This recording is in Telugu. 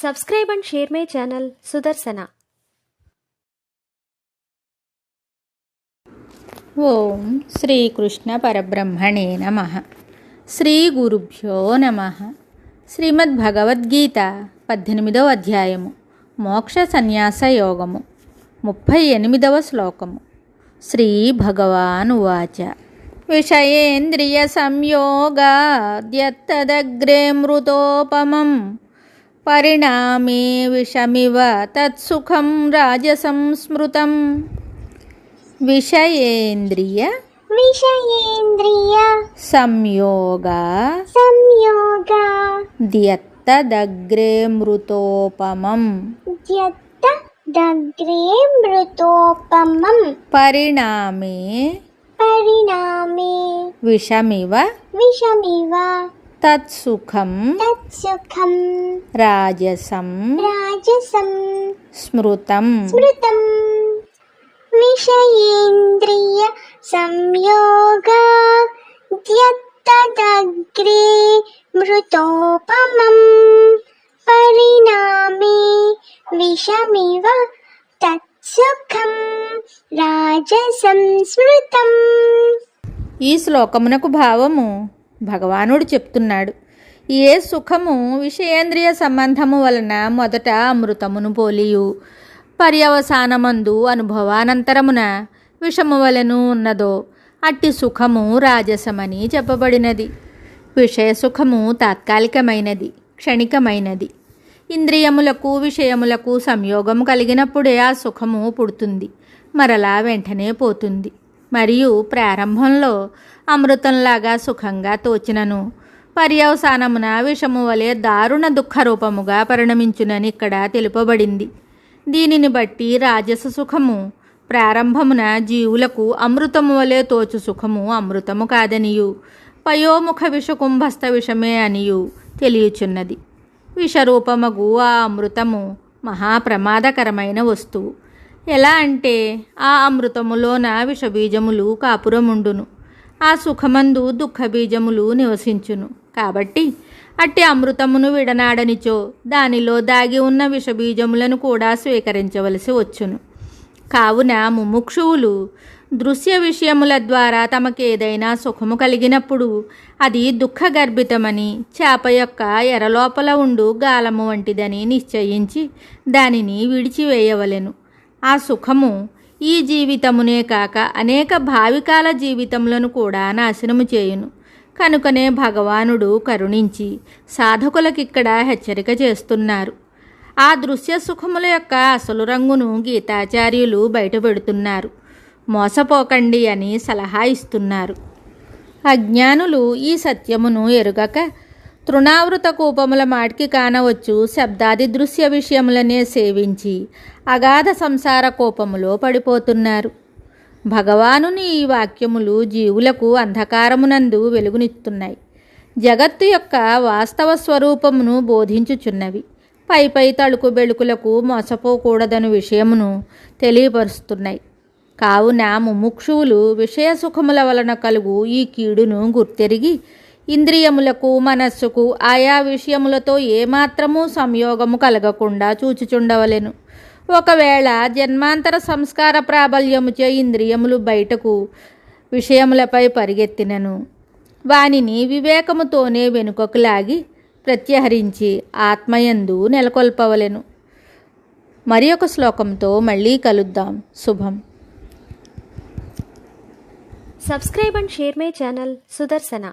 Subscribe and share my channel Sudarsana. ఓం శ్రీకృష్ణ పరబ్రహ్మణే నమః. శ్రీ గురుభ్యో నమః. శ్రీమద్భగవద్గీత 18వ అధ్యాయము మోక్ష సన్యాస యోగము 38వ శ్లోకము. శ్రీ భగవాన్ ఉవాచ విషయేంద్రియ సంయోగాద్యత్తదగ్రే మృతోపమం పరిణామే విషమివ తత్సుఖం రాజసం స్మృతం. విషయేంద్రియ సంయోగ ద్యత్తదగ్రే మృతోపమం పరిణామే విషమివ తత్సుఖం రాజసం స్మృతం. విషయేంద్రియ సంయోగా ద్యత్తదగ్రే మృతోపమం పరిణామే విషమివ తత్సుఖం రాజసం స్మృతం. ఈ శ్లోకమునకు భావము భగవానుడు చెప్తున్నాడు. ఏ సుఖము విషయేంద్రియ సంబంధము వలన మొదట అమృతమును పోలియు పర్యవసానమందు అనుభవానంతరమున విషము వలెను ఉన్నదో అట్టి సుఖము రాజసమని చెప్పబడినది. విషయ సుఖము తాత్కాలికమైనది, క్షణికమైనది. ఇంద్రియములకు విషయములకు సంయోగము కలిగినప్పుడే ఆ సుఖము పుడుతుంది, మరలా వెంటనే పోతుంది. మరియు ప్రారంభంలో అమృతంలాగా సుఖంగా తోచినను పర్యవసానమున విషము వలె దారుణ దుఃఖరూపముగా పరిణమించునని ఇక్కడ తెలుపబడింది. దీనిని బట్టి రాజస సుఖము ప్రారంభమున జీవులకు అమృతము వలె తోచు సుఖము అమృతము కాదనియు పయోముఖ విషకుంభస్థ విషమే అనియు తెలియచున్నది. విషరూపమగు ఆ అమృతము మహాప్రమాదకరమైన వస్తువు. ఎలా అంటే ఆ అమృతములోన విషబీజములు కాపురముండును, ఆ సుఖమందు దుఃఖబీజములు నివసించును. కాబట్టి అట్టి అమృతమును విడనాడనిచో దానిలో దాగి ఉన్న విషబీజములను కూడా స్వీకరించవలసి వచ్చును. కావున ముముక్షువులు దృశ్య విషయముల ద్వారా తమకేదైనా సుఖము కలిగినప్పుడు అది దుఃఖగర్భితమని, చేప యొక్క ఎరలోపల ఉండు గాలము వంటిదని నిశ్చయించి దానిని విడిచివేయవలెను. ఆ సుఖము ఈ జీవితమునే కాక అనేక భావికాల జీవితములను కూడా నాశనము చేయును. కనుకనే భగవానుడు కరుణించి సాధకులకిక్కడ హెచ్చరిక చేస్తున్నారు. ఆ దృశ్య సుఖముల యొక్క అసలు రంగును గీతాచార్యులు బయటపెడుతున్నారు. మోసపోకండి అని సలహా ఇస్తున్నారు. అజ్ఞానులు ఈ సత్యమును ఎరుగక తృణావృత కూపముల మాటికి కానవచ్చు శబ్దాది దృశ్య విషయములనే సేవించి అగాధ సంసార కోపములో పడిపోతున్నారు. భగవానుని ఈ వాక్యములు జీవులకు అంధకారమునందు వెలుగునిస్తున్నాయి. జగత్తు యొక్క వాస్తవ స్వరూపమును బోధించుచున్నవి. పై తళుకు బెళుకులకు మోసపోకూడదను విషయమును తెలియపరుస్తున్నాయి. కావున ముముక్షువులు విషయ సుఖముల వలన కలుగు ఈ కీడును గుర్తెరిగి ఇంద్రియములకు మనస్సుకు ఆయా విషయములతో ఏమాత్రము సంయోగము కలగకుండా చూచుచుండవలెను. ఒకవేళ జన్మాంతర సంస్కార ప్రాబల్యముచే ఇంద్రియములు బయటకు విషయములపై పరిగెత్తినను వానిని వివేకముతోనే వెనుకకు లాగి ప్రత్యహరించి ఆత్మయందు నెలకొల్పవలెను. మరి ఒక శ్లోకంతో మళ్ళీ కలుద్దాం. శుభం. Subscribe and share my channel Sudarsana.